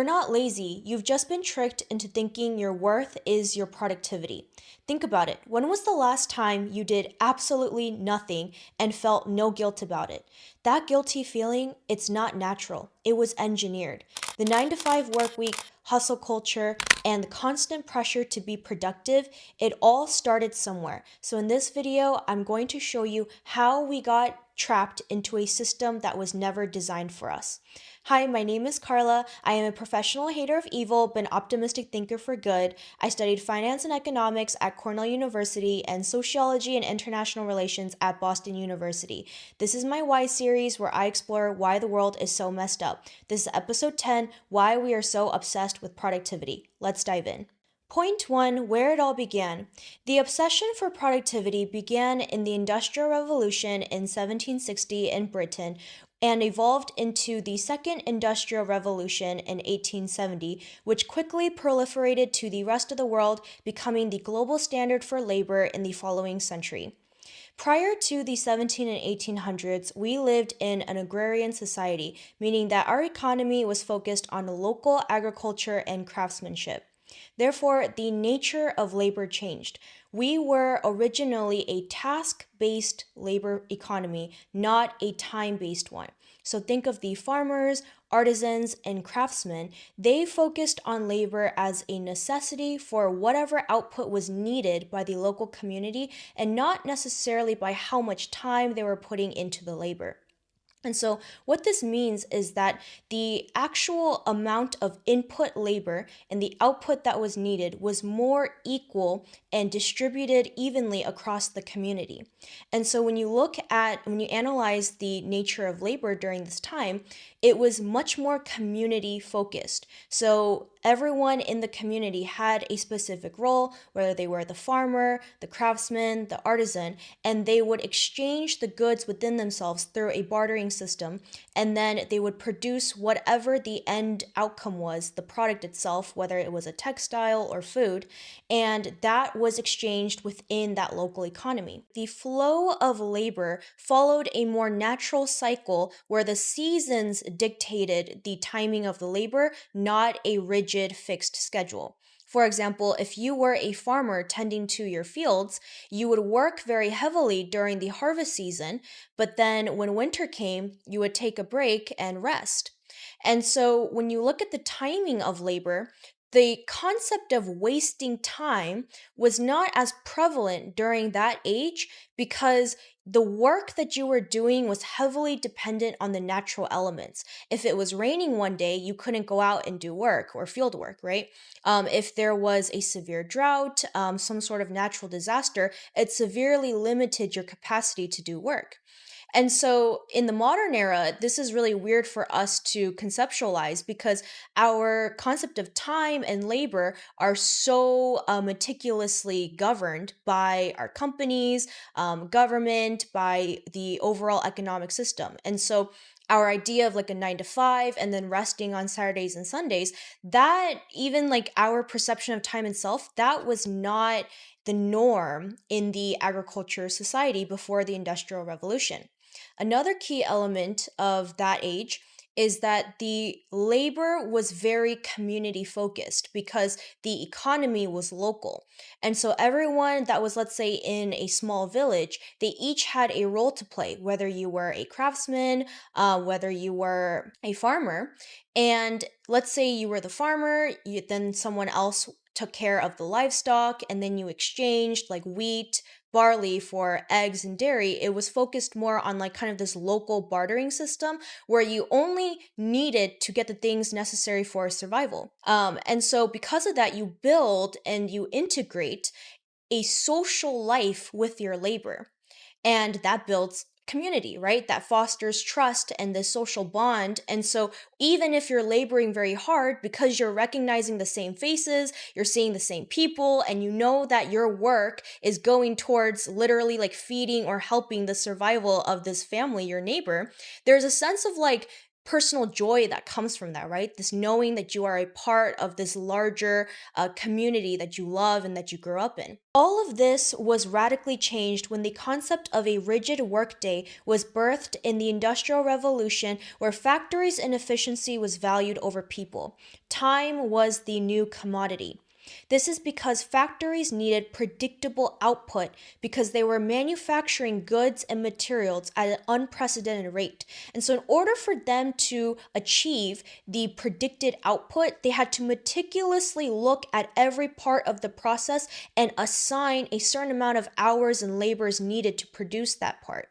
not lazy, you've just been tricked into thinking your worth is your productivity. Think about it. When was the last time you did absolutely nothing and felt no guilt about it? That guilty feeling, it's not natural. It was engineered. The 9 to 5 work week, hustle culture, and the constant pressure to be productive, it all started somewhere. So in this video, I'm going to show you how we got trapped into a system that was never designed for us. Hi, my name is Carla. I am a professional hater of evil, but an optimistic thinker for good. I studied finance and economics at Cornell University and sociology and international relations at Boston University. This is my Why series where I explore why the world is so messed up. This is episode 10, Why We Are So Obsessed with Productivity. Let's dive in. Point 1, where it all began. The obsession for productivity began in the Industrial Revolution in 1760 in Britain and evolved into the Second Industrial Revolution in 1870, which quickly proliferated to the rest of the world, becoming the global standard for labor in the following century. Prior to the 17 and 1800s, we lived in an agrarian society, meaning that our economy was focused on local agriculture and craftsmanship. Therefore, the nature of labor changed. We were originally a task-based labor economy, not a time-based one. So think of the farmers, artisans, and craftsmen. They focused on labor as a necessity for whatever output was needed by the local community and not necessarily by how much time they were putting into the labor. And so what this means is that the actual amount of input labor and the output that was needed was more equal and distributed evenly across the community. And so when you analyze the nature of labor during this time, it was much more community focused. So everyone in the community had a specific role, whether they were the farmer, the craftsman, the artisan, and they would exchange the goods within themselves through a bartering system, and then they would produce whatever the end outcome was, the product itself, whether it was a textile or food, and that was exchanged within that local economy. The flow of labor followed a more natural cycle where the seasons dictated the timing of the labor, not a rigid fixed schedule. For example, if you were a farmer tending to your fields, you would work very heavily during the harvest season, but then when winter came, you would take a break and rest. And so when you look at the timing of labor, the concept of wasting time was not as prevalent during that age because the work that you were doing was heavily dependent on the natural elements. If it was raining one day, you couldn't go out and do work or field work, right? If there was a severe drought, some sort of natural disaster, it severely limited your capacity to do work. And so in the modern era, this is really weird for us to conceptualize because our concept of time and labor are so meticulously governed by our companies, government, by the overall economic system. And so our idea of like a 9 to 5 and then resting on Saturdays and Sundays, that even like our perception of time itself, that was not the norm in the agriculture society before the Industrial Revolution. Another key element of that age is that the labor was very community focused because the economy was local. And so everyone that was, let's say, in a small village, they each had a role to play, whether you were a craftsman, whether you were a farmer. And let's say you were the farmer, then someone else took care of the livestock, and then you exchanged like wheat, barley for eggs and dairy. It was focused more on like kind of this local bartering system where you only needed to get the things necessary for survival. And so because of that, you build and you integrate a social life with your labor. And that builds community, right? That fosters trust and the social bond. And so even if you're laboring very hard, because you're recognizing the same faces, you're seeing the same people, and you know that your work is going towards literally like feeding or helping the survival of this family, your neighbor, there's a sense of like personal joy that comes from that, right? This knowing that you are a part of this larger community that you love and that you grew up in. All of this was radically changed when the concept of a rigid workday was birthed in the Industrial Revolution, where factories and efficiency was valued over people. Time was the new commodity. This is because factories needed predictable output because they were manufacturing goods and materials at an unprecedented rate. And so, in order for them to achieve the predicted output, they had to meticulously look at every part of the process and assign a certain amount of hours and labors needed to produce that part.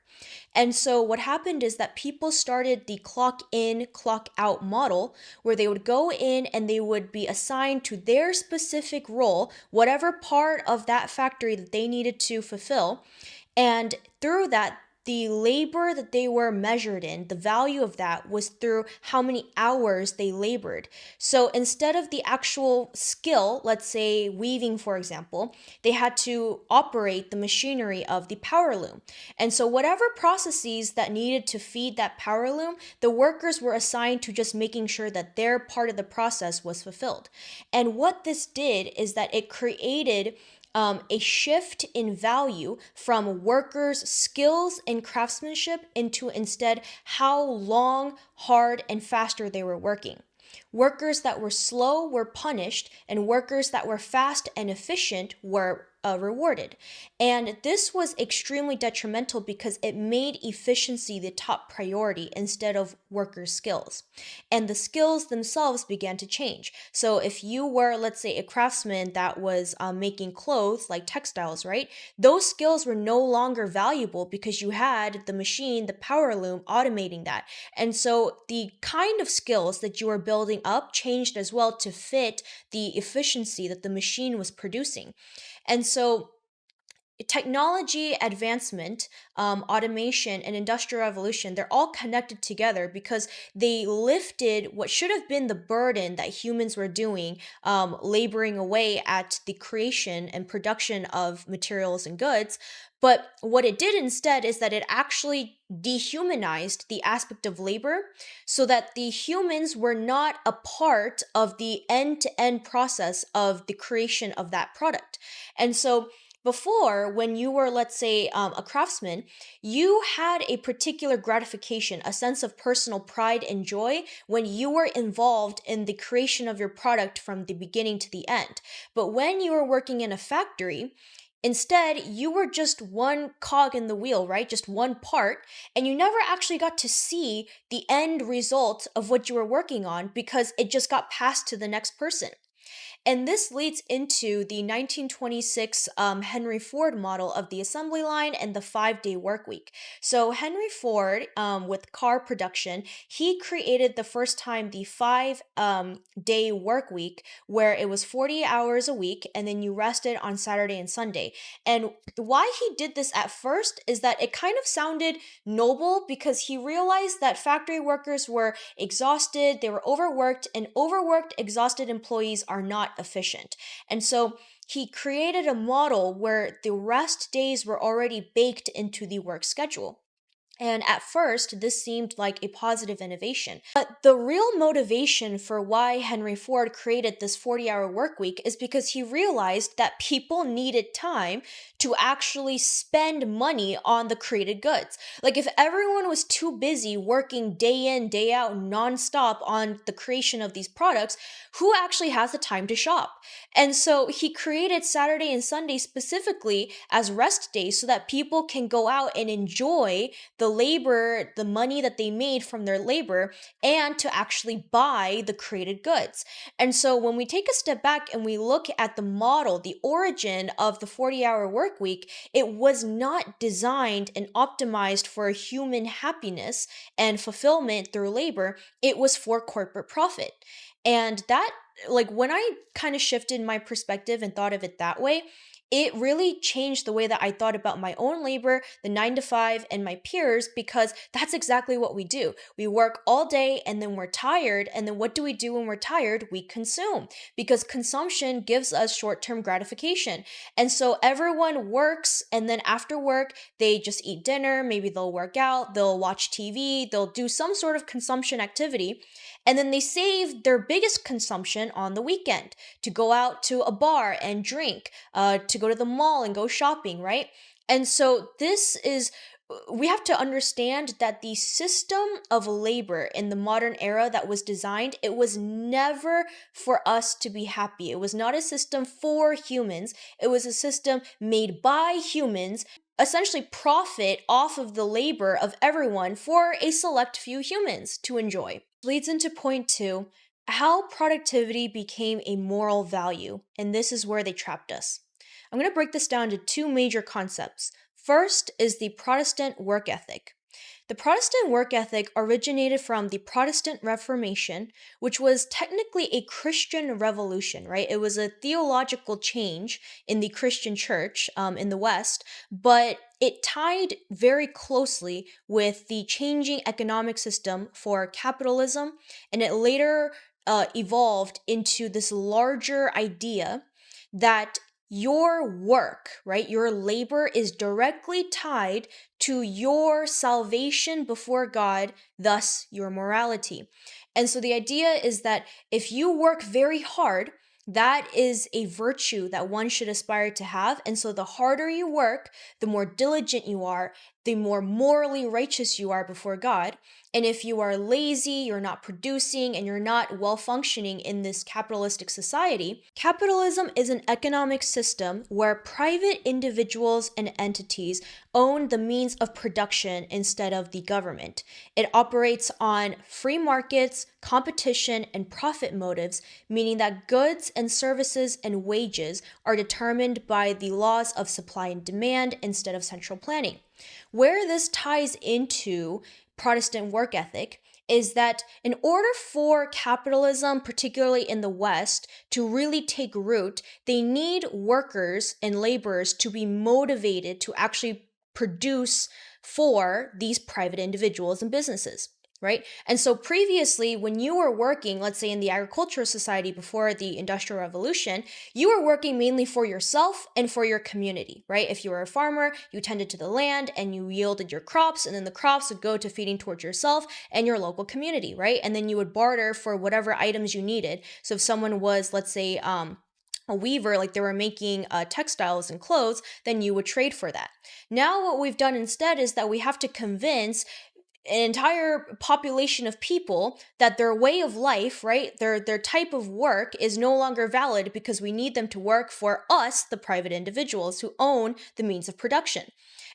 And so what happened is that people started the clock in, clock out model where they would go in and they would be assigned to their specific role, whatever part of that factory that they needed to fulfill. And through that, the labor that they were measured in, the value of that was through how many hours they labored. So instead of the actual skill, let's say weaving, for example, they had to operate the machinery of the power loom. And so whatever processes that needed to feed that power loom, the workers were assigned to just making sure that their part of the process was fulfilled. And what this did is that it created a shift in value from workers' skills and craftsmanship into instead how long, hard, and faster they were working. Workers that were slow were punished, and workers that were fast and efficient were rewarded. And this was extremely detrimental because it made efficiency the top priority instead of workers' skills. And the skills themselves began to change. So if you were, let's say, a craftsman that was making clothes like textiles, right? Those skills were no longer valuable because you had the machine, the power loom, automating that. And so the kind of skills that you were building up changed as well to fit the efficiency that the machine was producing. And so technology advancement, automation, and industrial revolution, they're all connected together because they lifted what should have been the burden that humans were doing, laboring away at the creation and production of materials and goods. But what it did instead is that it actually dehumanized the aspect of labor so that the humans were not a part of the end to end process of the creation of that product. And so before, when you were, let's say, a craftsman, you had a particular gratification, a sense of personal pride and joy when you were involved in the creation of your product from the beginning to the end. But when you were working in a factory, instead, you were just one cog in the wheel, right? Just one part. And you never actually got to see the end result of what you were working on because it just got passed to the next person. And this leads into the 1926 Henry Ford model of the assembly line and the 5 day work week. So, Henry Ford, with car production, he created the first time the 5 day work week where it was 40 hours a week and then you rested on Saturday and Sunday. And why he did this at first is that it kind of sounded noble because he realized that factory workers were exhausted, they were overworked, and overworked, exhausted employees are not efficient. And so he created a model where the rest days were already baked into the work schedule. And at first, this seemed like a positive innovation. But the real motivation for why Henry Ford created this 40-hour work week is because he realized that people needed time to actually spend money on the created goods. Like, if everyone was too busy working day in, day out, nonstop on the creation of these products, who actually has the time to shop? And so he created Saturday and Sunday specifically as rest days so that people can go out and enjoy the labor, the money that they made from their labor, and to actually buy the created goods. And so when we take a step back and we look at the model, the origin of the 40-hour work week, it was not designed and optimized for human happiness and fulfillment through labor. It was for corporate profit. And that, like, when I kind of shifted my perspective and thought of it that way, it really changed the way that I thought about my own labor, the 9 to 5, and my peers, because that's exactly what we do. We work all day and then we're tired. And then what do we do when we're tired? We consume, because consumption gives us short term gratification. And so everyone works, and then after work, they just eat dinner. Maybe they'll work out, they'll watch TV, they'll do some sort of consumption activity. And then they save their biggest consumption on the weekend to go out to a bar and drink, to go to the mall and go shopping, right? And so we have to understand that the system of labor in the modern era that was designed, it was never for us to be happy. It was not a system for humans. It was a system made by humans, essentially profit off of the labor of everyone for a select few humans to enjoy. Leads into point two, how productivity became a moral value, and this is where they trapped us. I'm going to break this down to two major concepts. First is the Protestant work ethic. The Protestant work ethic originated from the Protestant Reformation, which was technically a Christian revolution, right? It was a theological change in the Christian church in the West, but it tied very closely with the changing economic system for capitalism, and it later evolved into this larger idea that your work, right, your labor is directly tied to your salvation before God, thus your morality. And so the idea is that if you work very hard, that is a virtue that one should aspire to have. And so the harder you work, the more diligent you are, the more morally righteous you are before God. And if you are lazy, you're not producing, and you're not well functioning in this capitalistic society, capitalism is an economic system where private individuals and entities own the means of production instead of the government. It operates on free markets, competition, and profit motives, meaning that goods and services and wages are determined by the laws of supply and demand instead of central planning. Where this ties into Protestant work ethic is that in order for capitalism, particularly in the West, to really take root, they need workers and laborers to be motivated to actually produce for these private individuals and businesses. Right? And so previously, when you were working, let's say in the agricultural society before the Industrial Revolution, you were working mainly for yourself and for your community, right? If you were a farmer, you tended to the land and you yielded your crops, and then the crops would go to feeding towards yourself and your local community, right? And then you would barter for whatever items you needed. So if someone was, let's say, a weaver, like they were making textiles and clothes, then you would trade for that. Now, what we've done instead is that we have to convince an entire population of people that their way of life, right, their type of work is no longer valid because we need them to work for us, the private individuals who own the means of production.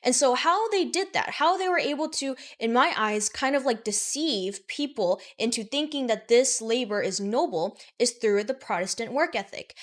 And so how they did that, how they were able to, in my eyes, kind of like deceive people into thinking that this labor is noble, is through the Protestant work ethic.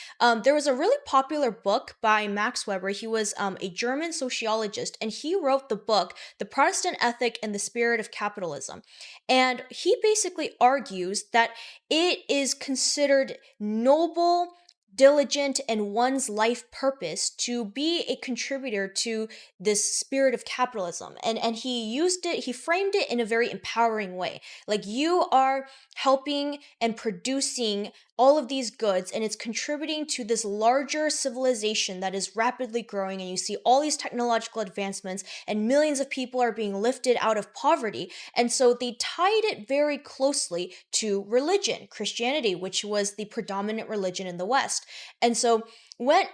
There was a really popular book by Max Weber. He was a German sociologist, and he wrote the book, The Protestant Ethic and the Spirit of Capitalism. And he basically argues that it is considered noble, diligent, and one's life purpose to be a contributor to this spirit of capitalism. And he framed it in a very empowering way. Like, you are helping and producing all of these goods, and it's contributing to this larger civilization that is rapidly growing, and you see all these technological advancements, and millions of people are being lifted out of poverty. And so they tied it very closely to religion, Christianity, which was the predominant religion in the West. And so when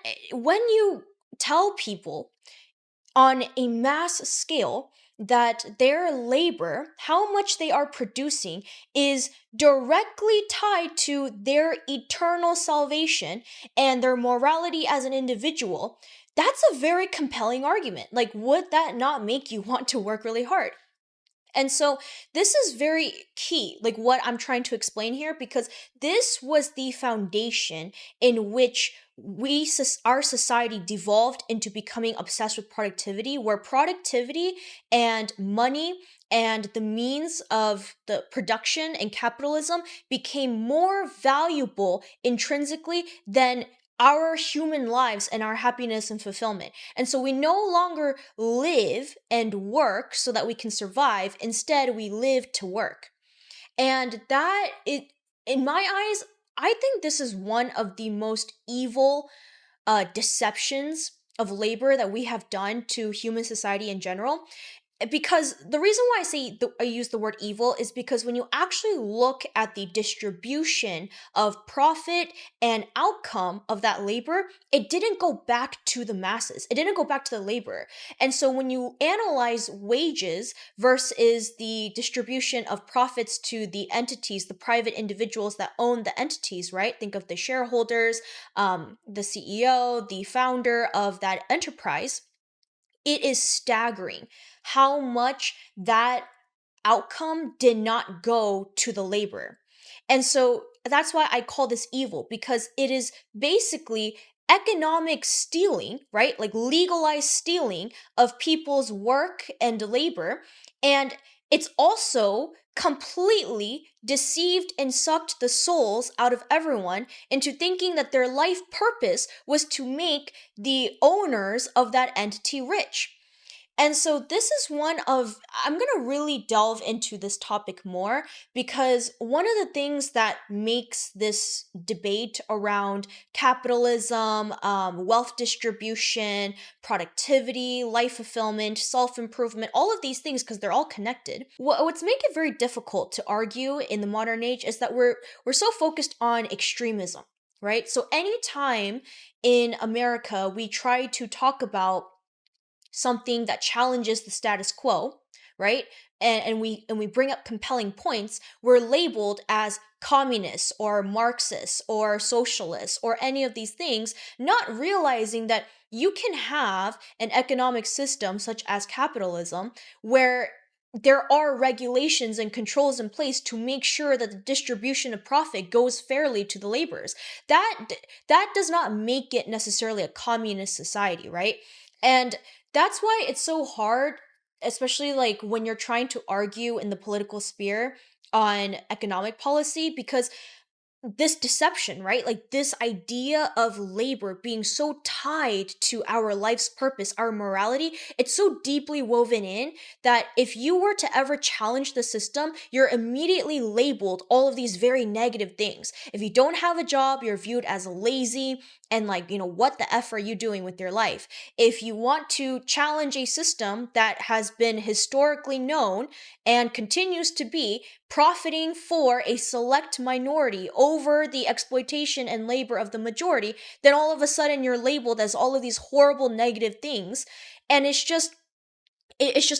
you tell people on a mass scale that their labor, how much they are producing, is directly tied to their eternal salvation and their morality as an individual, that's a very compelling argument. Like, would that not make you want to work really hard? And so this is very key, like what I'm trying to explain here, because this was the foundation in which our society devolved into becoming obsessed with productivity, where productivity and money and the means of the production and capitalism became more valuable intrinsically than our human lives and our happiness and fulfillment. And so we no longer live and work so that we can survive. Instead, we live to work. And that it in my eyes, I think this is one of the most evil deceptions of labor that we have done to human society in general. Because the reason why I use the word evil is because when you actually look at the distribution of profit and outcome of that labor, it didn't go back to the masses. It didn't go back to the laborer. And so when you analyze wages versus the distribution of profits to the entities, the private individuals that own the entities, right? Think of the shareholders, the CEO, the founder of that enterprise. It is staggering how much that outcome did not go to the laborer. And so that's why I call this evil, because it is basically economic stealing, right? Like legalized stealing of people's work and labor. And it's also completely deceived and sucked the souls out of everyone into thinking that their life purpose was to make the owners of that entity rich. And so this is one of, I'm going to really delve into this topic more, because one of the things that makes this debate around capitalism, wealth distribution, productivity, life fulfillment, self-improvement, all of these things, because they're all connected. What's make it very difficult to argue in the modern age is that we're so focused on extremism, right? So anytime in America we try to talk about something that challenges the status quo, right? And we bring up compelling points, we're labeled as communists or Marxists or socialists or any of these things, not realizing that you can have an economic system such as capitalism where there are regulations and controls in place to make sure that the distribution of profit goes fairly to the laborers. That does not make it necessarily a communist society, right? And that's why it's so hard, especially like when you're trying to argue in the political sphere on economic policy, because this deception, right? Like this idea of labor being so tied to our life's purpose, our morality, it's so deeply woven in that if you were to ever challenge the system, you're immediately labeled all of these very negative things. If you don't have a job, you're viewed as lazy and like, what the F are you doing with your life? If you want to challenge a system that has been historically known and continues to be profiting for a select minority over the exploitation and labor of the majority, then all of a sudden you're labeled as all of these horrible negative things. And it's just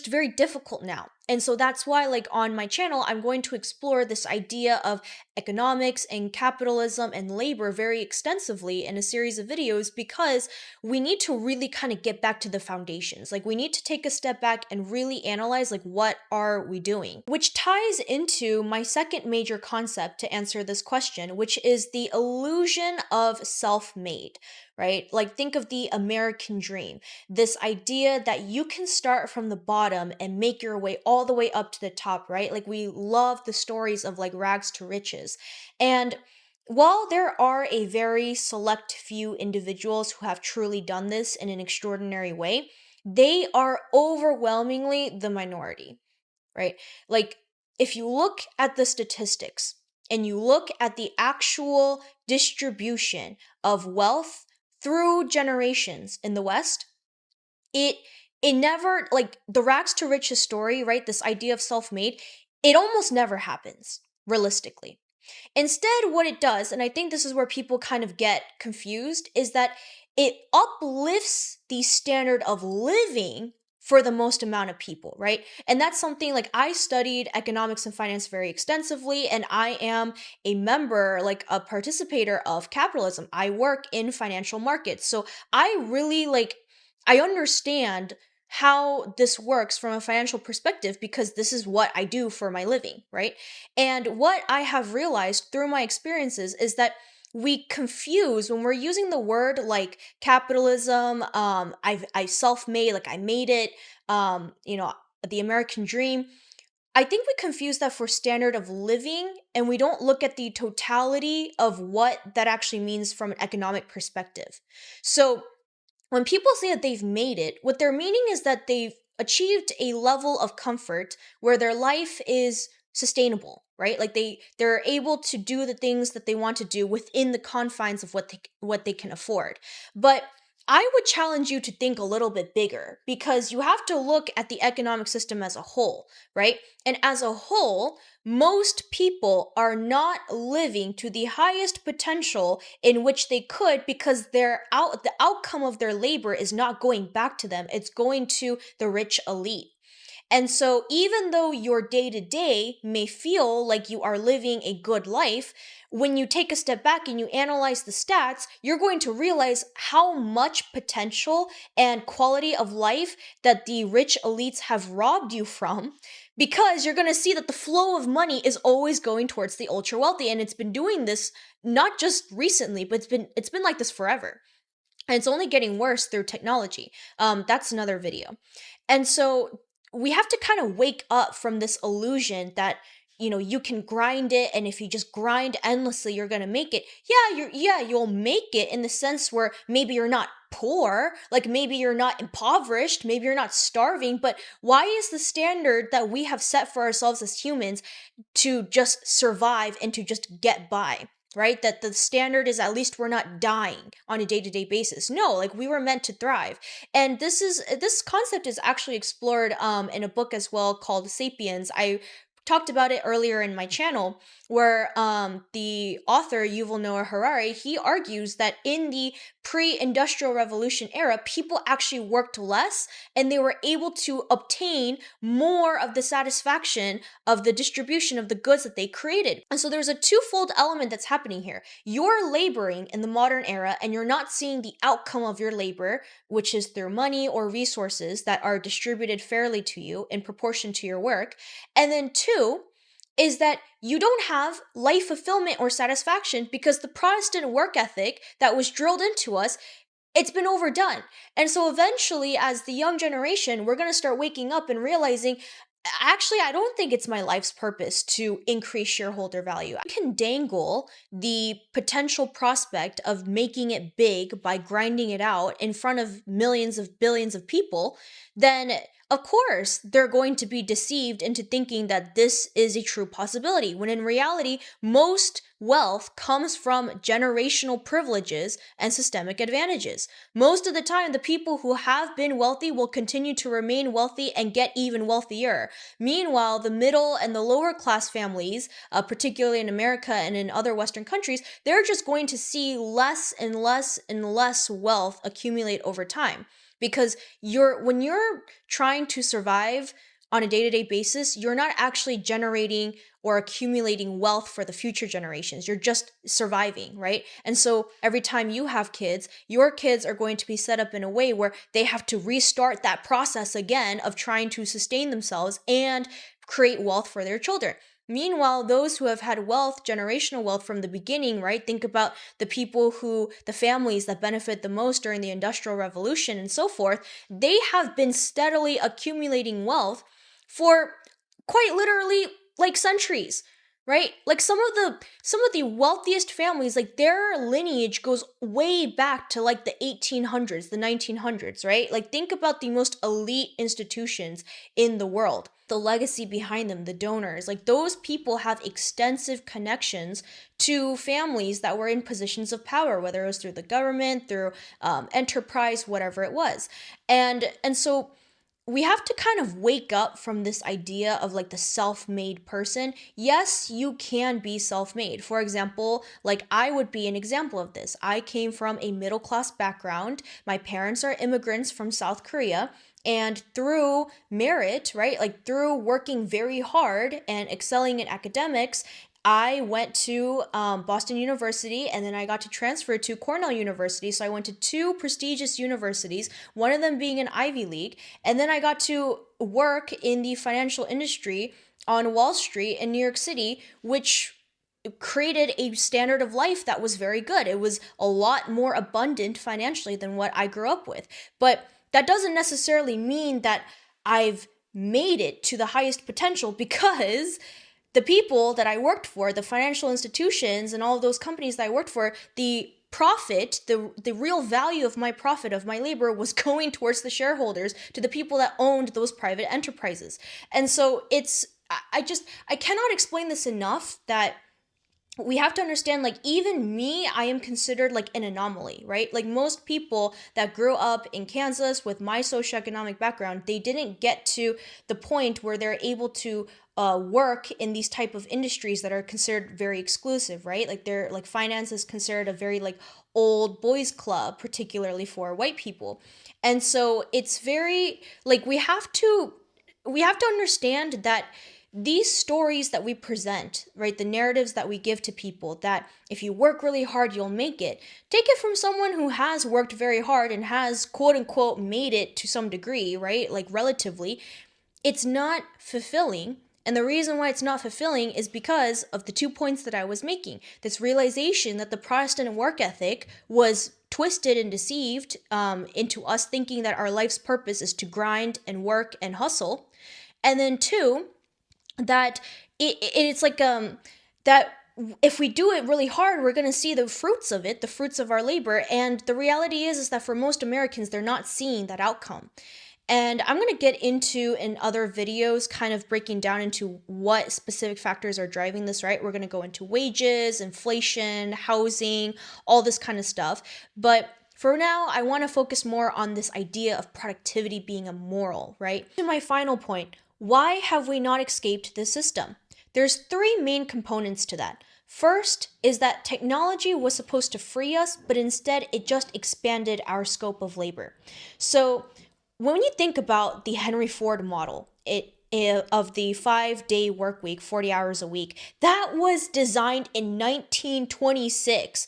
very difficult now. And so that's why, like, on my channel, I'm going to explore this idea of economics and capitalism and labor very extensively in a series of videos, because we need to really kind of get back to the foundations. Like, we need to take a step back and really analyze, like, what are we doing? Which ties into my second major concept to answer this question, which is the illusion of self-made, right? Like, think of the American dream, this idea that you can start from the bottom and make your way all the way up to the top, right? Like, we love the stories of like rags to riches. And while there are a very select few individuals who have truly done this in an extraordinary way, they are overwhelmingly the minority, right? Like, if you look at the statistics and you look at the actual distribution of wealth through generations in the West, it it never, like, the rags to riches story, right? This idea of self-made, it almost never happens realistically. Instead, what it does, and I think this is where people kind of get confused, is that it uplifts the standard of living for the most amount of people, right? And that's something, like, I studied economics and finance very extensively, and I am a member, like a participator of capitalism. I work in financial markets. So I really, like, I understand how this works from a financial perspective, because this is what I do for my living, right? And what I have realized through my experiences is that we confuse when we're using the word like capitalism, I self-made, like I made it, the American dream. I think we confuse that for standard of living, and we don't look at the totality of what that actually means from an economic perspective. So, when people say that they've made it, what they're meaning is that they've achieved a level of comfort where their life is sustainable, right? Like they're able to do the things that they want to do within the confines of what they can afford. But I would challenge you to think a little bit bigger because you have to look at the economic system as a whole, right? And as a whole, most people are not living to the highest potential in which they could because the outcome of their labor is not going back to them. It's going to the rich elite. And so, even though your day to day may feel like you are living a good life, when you take a step back and you analyze the stats, you're going to realize how much potential and quality of life that the rich elites have robbed you from. Because you're going to see that the flow of money is always going towards the ultra wealthy, and it's been doing this not just recently, but it's been like this forever, and it's only getting worse through technology. That's another video. And so we have to kind of wake up from this illusion that you can grind it, and if you just grind endlessly you're going to make it. You'll make it in the sense where maybe you're not poor, like maybe you're not impoverished, maybe you're not starving, but why is the standard that we have set for ourselves as humans to just survive and to just get by? Right? That the standard is at least we're not dying on a day-to-day basis. No, like we were meant to thrive. And this concept is actually explored in a book as well called Sapiens. I talked about it earlier in my channel, where the author Yuval Noah Harari, he argues that in the pre-industrial revolution era, people actually worked less and they were able to obtain more of the satisfaction of the distribution of the goods that they created. And so there's a twofold element that's happening here. You're laboring in the modern era and you're not seeing the outcome of your labor, which is through money or resources that are distributed fairly to you in proportion to your work. And then two, is that you don't have life fulfillment or satisfaction because the Protestant work ethic that was drilled into us, it's been overdone. And so eventually, as the young generation, we're going to start waking up and realizing, actually, I don't think it's my life's purpose to increase shareholder value. I can dangle the potential prospect of making it big by grinding it out in front of millions of billions of people, then of course, they're going to be deceived into thinking that this is a true possibility, when in reality, most wealth comes from generational privileges and systemic advantages. Most of the time, the people who have been wealthy will continue to remain wealthy and get even wealthier. Meanwhile, the middle and the lower class families, particularly in America and in other Western countries, they're just going to see less and less and less wealth accumulate over time. Because when you're trying to survive on a day-to-day basis, you're not actually generating or accumulating wealth for the future generations. You're just surviving, right? And so every time you have kids, your kids are going to be set up in a way where they have to restart that process again of trying to sustain themselves and create wealth for their children. Meanwhile, those who have had wealth, generational wealth from the beginning, right? Think about the families that benefit the most during the Industrial Revolution and so forth. They have been steadily accumulating wealth for quite literally like centuries, right? Like some of the wealthiest families, like their lineage goes way back to like the 1800s, the 1900s, right? Like think about the most elite institutions in the world, the legacy behind them, the donors, like those people have extensive connections to families that were in positions of power, whether it was through the government, through enterprise, whatever it was. And so we have to kind of wake up from this idea of like the self-made person. Yes, you can be self-made. For example, like I would be an example of this. I came from a middle-class background. My parents are immigrants from South Korea. And through merit, right, like through working very hard and excelling in academics, I went to Boston University, and then I got to transfer to Cornell University. So I went to two prestigious universities, one of them being an Ivy League. And then I got to work in the financial industry on Wall Street in New York City, which created a standard of life that was very good. It was a lot more abundant financially than what I grew up with. But that doesn't necessarily mean that I've made it to the highest potential because the people that I worked for, the financial institutions and all of those companies that I worked for, the profit, the real value of my profit, of my labor, was going towards the shareholders, to the people that owned those private enterprises. And so I cannot explain this enough, that we have to understand, like, even me, I am considered like an anomaly, right? Like, most people that grew up in Kansas with my socioeconomic background, they didn't get to the point where they're able to work in these type of industries that are considered very exclusive, right? Like, they're like, finance is considered a very like old boys club, particularly for white people. And so it's very like, we have to understand that these stories that we present, right, the narratives that we give to people, that if you work really hard, you'll make it. Take it from someone who has worked very hard and has, quote unquote, made it to some degree, right? Like, relatively, it's not fulfilling. And the reason why it's not fulfilling is because of the 2 points that I was making. This realization that the Protestant work ethic was twisted and deceived into us thinking that our life's purpose is to grind and work and hustle. And then two, that it's like that if we do it really hard, we're going to see the fruits of it, the fruits of our labor. And the reality is that for most Americans, they're not seeing that outcome. And I'm going to get into in other videos, kind of breaking down into what specific factors are driving this, right? We're going to go into wages, inflation, housing, all this kind of stuff. But for now, I want to focus more on this idea of productivity being immoral, right? To my final point, why have we not escaped this system? There's three main components to that. First is that technology was supposed to free us, but instead it just expanded our scope of labor. So when you think about the Henry Ford model, of the 5-day work week, 40 hours a week, that was designed in 1926.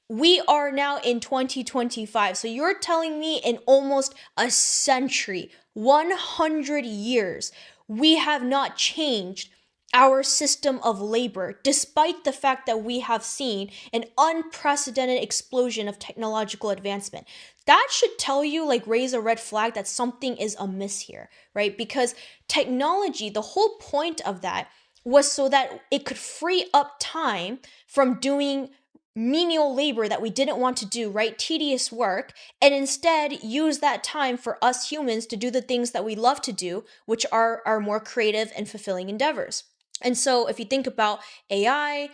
We are now in 2025. So you're telling me in almost a century, 100 years, we have not changed our system of labor, despite the fact that we have seen an unprecedented explosion of technological advancement. That should tell you, like, raise a red flag that something is amiss here, right? Because technology, the whole point of that was so that it could free up time from doing menial labor that we didn't want to do, right? Tedious work, and instead use that time for us humans to do the things that we love to do, which are our more creative and fulfilling endeavors. And so if you think about AI,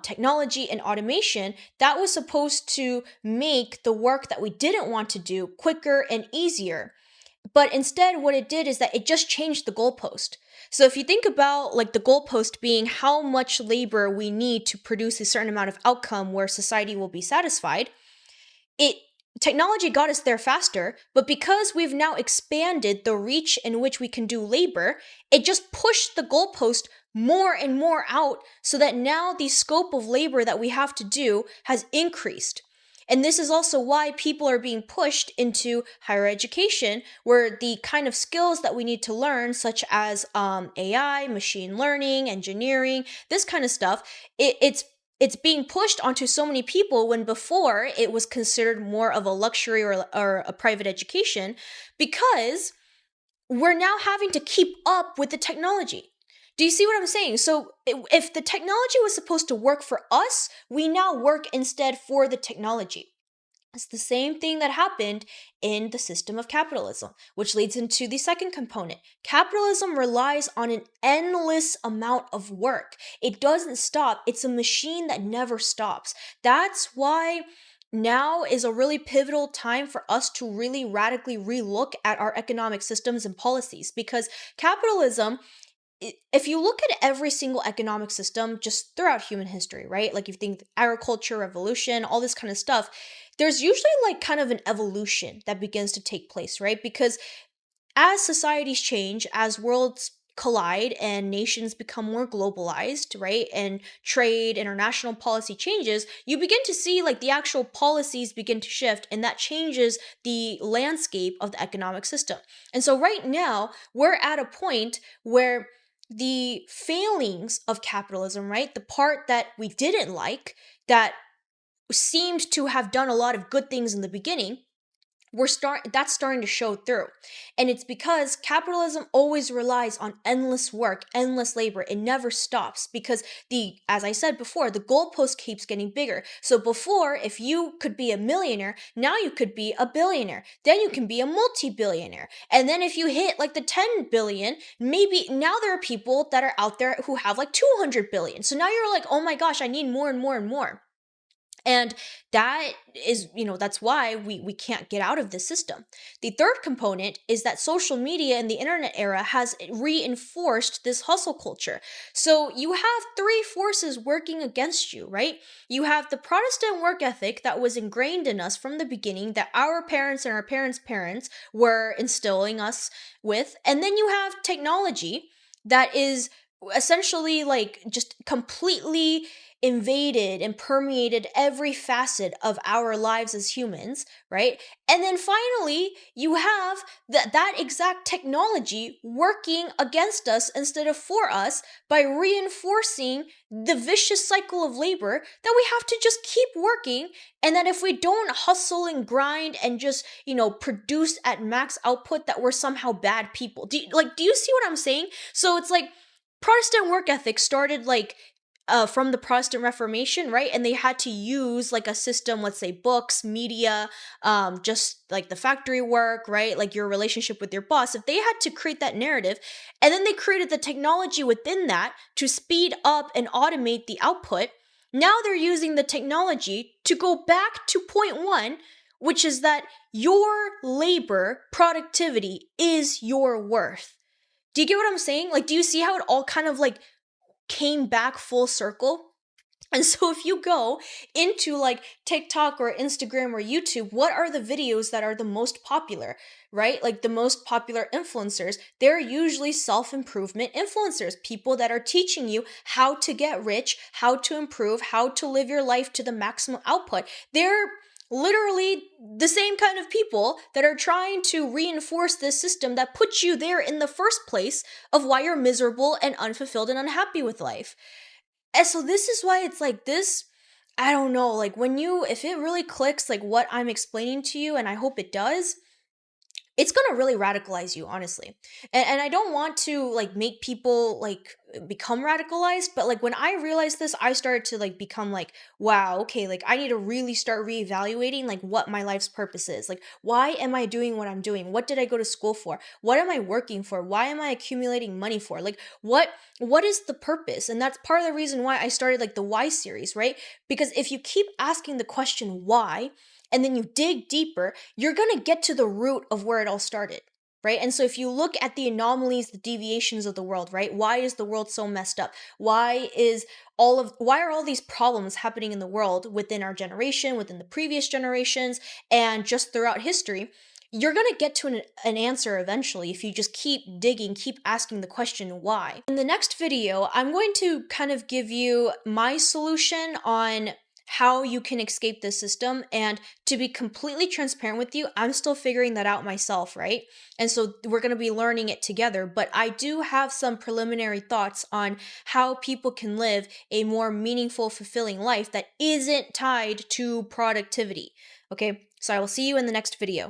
technology, and automation, that was supposed to make the work that we didn't want to do quicker and easier. But instead, what it did is that it just changed the goalpost. So if you think about, like, the goalpost being how much labor we need to produce a certain amount of outcome where society will be satisfied, it technology got us there faster, but because we've now expanded the reach in which we can do labor, it just pushed the goalpost more and more out, so that now the scope of labor that we have to do has increased. And this is also why people are being pushed into higher education, where the kind of skills that we need to learn, such as AI, machine learning, engineering, this kind of stuff, it's being pushed onto so many people, when before it was considered more of a luxury or a private education, because we're now having to keep up with the technology. Do you see what I'm saying? So if the technology was supposed to work for us, we now work instead for the technology. It's the same thing that happened in the system of capitalism, which leads into the second component. Capitalism relies on an endless amount of work. It doesn't stop. It's a machine that never stops. That's why now is a really pivotal time for us to really radically relook at our economic systems and policies, because capitalism, if you look at every single economic system just throughout human history, right? Like, you think agriculture, revolution, all this kind of stuff, there's usually like kind of an evolution that begins to take place, right? Because as societies change, as worlds collide and nations become more globalized, right? And trade, international policy changes, you begin to see like the actual policies begin to shift, and that changes the landscape of the economic system. And so right now, we're at a point where the failings of capitalism, right? The part that we didn't like, that seemed to have done a lot of good things in the beginning, That's starting to show through. And it's because capitalism always relies on endless work, endless labor. It never stops because as I said before, the goalpost keeps getting bigger. So before, if you could be a millionaire, now you could be a billionaire. Then you can be a multi-billionaire. And then if you hit like the 10 billion, maybe now there are people that are out there who have like 200 billion. So now you're like, oh my gosh, I need more and more and more. And that is, that's why we can't get out of this system. The third component is that social media and the internet era has reinforced this hustle culture. So you have three forces working against you, right? You have the Protestant work ethic that was ingrained in us from the beginning, that our parents and our parents' parents were instilling us with. And then you have technology that is essentially like just completely invaded and permeated every facet of our lives as humans, right? And then finally, you have that exact technology working against us instead of for us by reinforcing the vicious cycle of labor that we have to just keep working, and that if we don't hustle and grind and just, produce at max output, that we're somehow bad people. Do you see what I'm saying? So it's like Protestant work ethic started from the Protestant Reformation, right? And they had to use like a system, let's say books, media, just like the factory work, right? Like your relationship with your boss. If they had to create that narrative, and then they created the technology within that to speed up and automate the output, now they're using the technology to go back to point one, which is that your labor productivity is your worth. Do you get what I'm saying? Like, do you see how it all kind of like came back full circle? And so if you go into like TikTok or Instagram or YouTube, what are the videos that are the most popular, right? Like the most popular influencers, they're usually self-improvement influencers, people that are teaching you how to get rich, how to improve, how to live your life to the maximum output. They're literally the same kind of people that are trying to reinforce this system that puts you there in the first place of why you're miserable and unfulfilled and unhappy with life. And so this is why it's like this, I don't know, like if it really clicks, like what I'm explaining to you, and I hope it does, it's gonna really radicalize you, honestly. And I don't want to like make people like become radicalized, but like when I realized this, I started to like become like, wow, okay, like I need to really start reevaluating like what my life's purpose is. Like, why am I doing what I'm doing? What did I go to school for? What am I working for? Why am I accumulating money for? Like, what is the purpose? And that's part of the reason why I started like the why series, right? Because if you keep asking the question why, and then you dig deeper, you're going to get to the root of where it all started, right? And so if you look at the anomalies, the deviations of the world, right? Why is the world so messed up? Why are all these problems happening in the world within our generation, within the previous generations, and just throughout history? You're going to get to an answer eventually if you just keep digging, keep asking the question why. In the next video, I'm going to kind of give you my solution on how you can escape this system. And to be completely transparent with you, I'm still figuring that out myself, right? And so we're going to be learning it together. But I do have some preliminary thoughts on how people can live a more meaningful, fulfilling life that isn't tied to productivity. Okay, so I will see you in the next video.